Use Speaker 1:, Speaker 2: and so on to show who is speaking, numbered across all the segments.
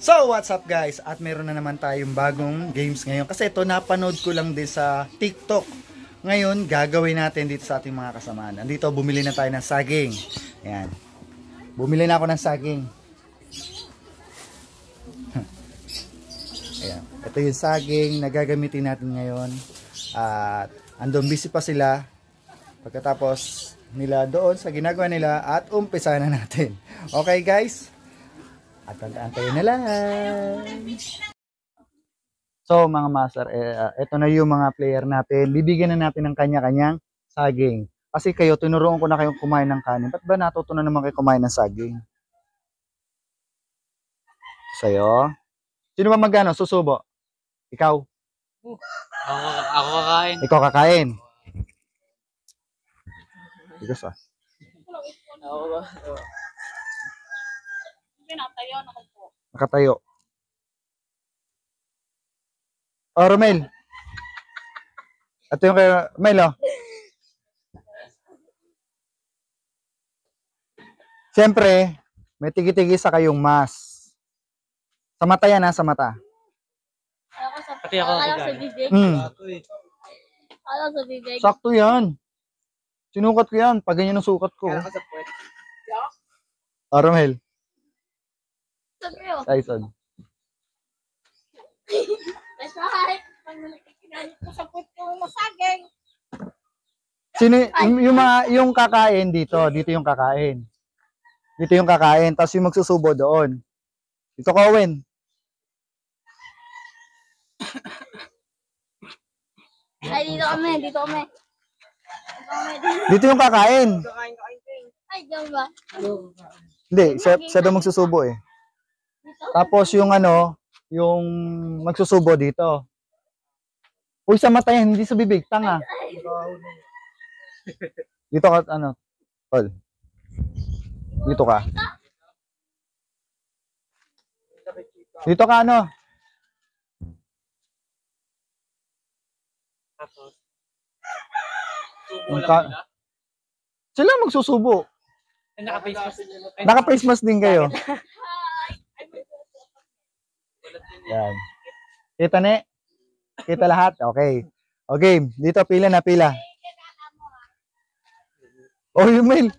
Speaker 1: So, what's up guys? At meron na naman tayong bagong games ngayon. Kasi ito, napanood ko lang din sa TikTok. Ngayon, gagawin natin dito sa ating mga kasamaan. Andito, bumili na tayo ng saging. Ayan. Bumili na ako ng saging. Ayan. Ito yung saging na gagamitin natin ngayon. At andun busy pa sila. Pagkatapos nila doon sa ginagawa nila at umpisa na natin. Okay guys? At antayin na lang. So mga master, ito na yung mga player natin. Bibigyan na natin ng kanya-kanyang saging. Kasi kayo, tinuruan ko na kayong kumain ng kanin. Ba't ba natuto na naman kayo kumain ng saging? Sa'yo? Sino ba magano? Susubo? Ikaw?
Speaker 2: Ako kakain.
Speaker 1: Ikaw kakain? Bigas ah.
Speaker 2: Ako ba?
Speaker 1: Nakatayo. Oh, Romel. Ito yung kayo. Romel, oh. Siyempre, may tigi-tigi sa kayong mas. Sa mata yan, ha? Sa mata.
Speaker 2: Pati ako
Speaker 3: sa bibig. Akala sa bibig.
Speaker 1: Sakto yan. Sinukat ko yan. Pag ganyan ang sukat ko. Oh, Romel.
Speaker 3: Sabi ko.
Speaker 1: Tyson.
Speaker 3: Basta kahit pag nalagkikinalit ko sa puwet ko masaging.
Speaker 1: Sino, yung kakain dito. Dito yung kakain. Dito yung kakain. Tapos yung magsusubo doon. Dito ka, Owen.
Speaker 3: Ay, dito kami.
Speaker 1: Dito yung kakain.
Speaker 3: Ay, diyan ba?
Speaker 1: Hindi, siya daw magsusubo eh. Tapos yung yung magsusubo dito. Uy, sa mata yan, hindi sa bibig, tanga. Dito ka, Tol. Dito ka. Dito ka,
Speaker 2: Tapos.
Speaker 1: Sila magsusubo.
Speaker 2: Naka-face mask.
Speaker 1: Naka-face mask din kayo. Yan. Kita ne? Kita lahat? Okay. Okay, dito pila na pila. Oh, yung mail.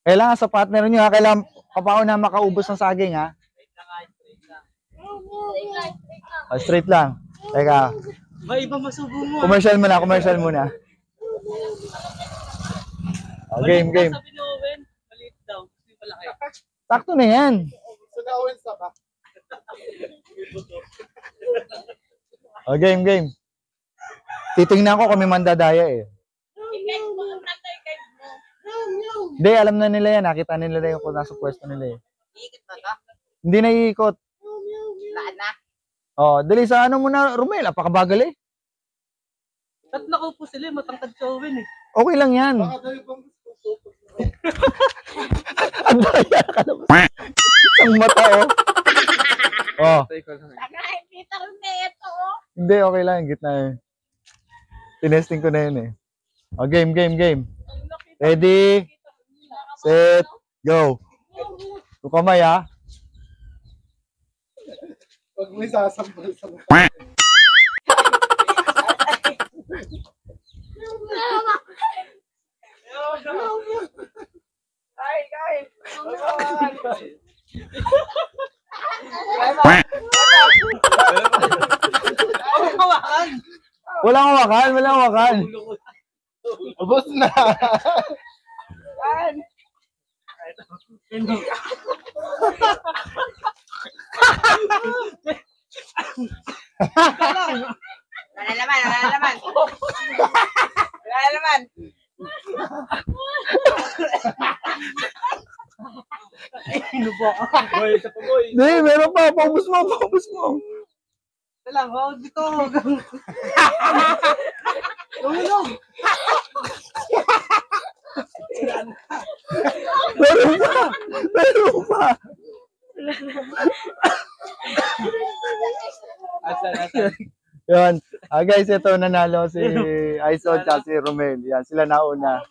Speaker 1: Kailangan sa partner nyo ha, kailangan kapaon na makaubos ng saging ha. Straight lang. Teka.
Speaker 2: Ba, iba masubo mo.
Speaker 1: Commercial muna. Oh, game.
Speaker 2: Sabi ni Owen, maliit daw. Hindi malaki.
Speaker 1: Sakto na yan. Oh, game. Titingnan ko kung may mandadaya eh. Hindi, alam na nila yan. Nakita nila yung kung nasa pwesto nila eh.
Speaker 2: Iikot na ka?
Speaker 1: Hindi na iikot.
Speaker 2: Laan na.
Speaker 1: Oh, dali sa muna, Romel. Apakabagal eh.
Speaker 2: Ba't nakaupo sila? Matangkad si Owen eh.
Speaker 1: Okay lang yan. Ang daya ka naman. Isang mata oh. Oh.
Speaker 3: Nakikita ko na ito.
Speaker 1: Hindi, okay lang. Gitna eh. Tinesting ko na yun eh. Oh, game. Ready, set, go. Yung kamay ha.
Speaker 4: Pag may sasambal sa
Speaker 1: Walang hawakan.
Speaker 4: Ubus na.
Speaker 2: Wala naman. Boy, isa pa boy.
Speaker 1: Hindi, meron pa. Paubos mo.
Speaker 2: Ito lang, dito.
Speaker 1: Meron pa.
Speaker 2: Asan?
Speaker 1: Yun. Guys, ito nanalo si Aison at si Romel. Yan, sila nauna.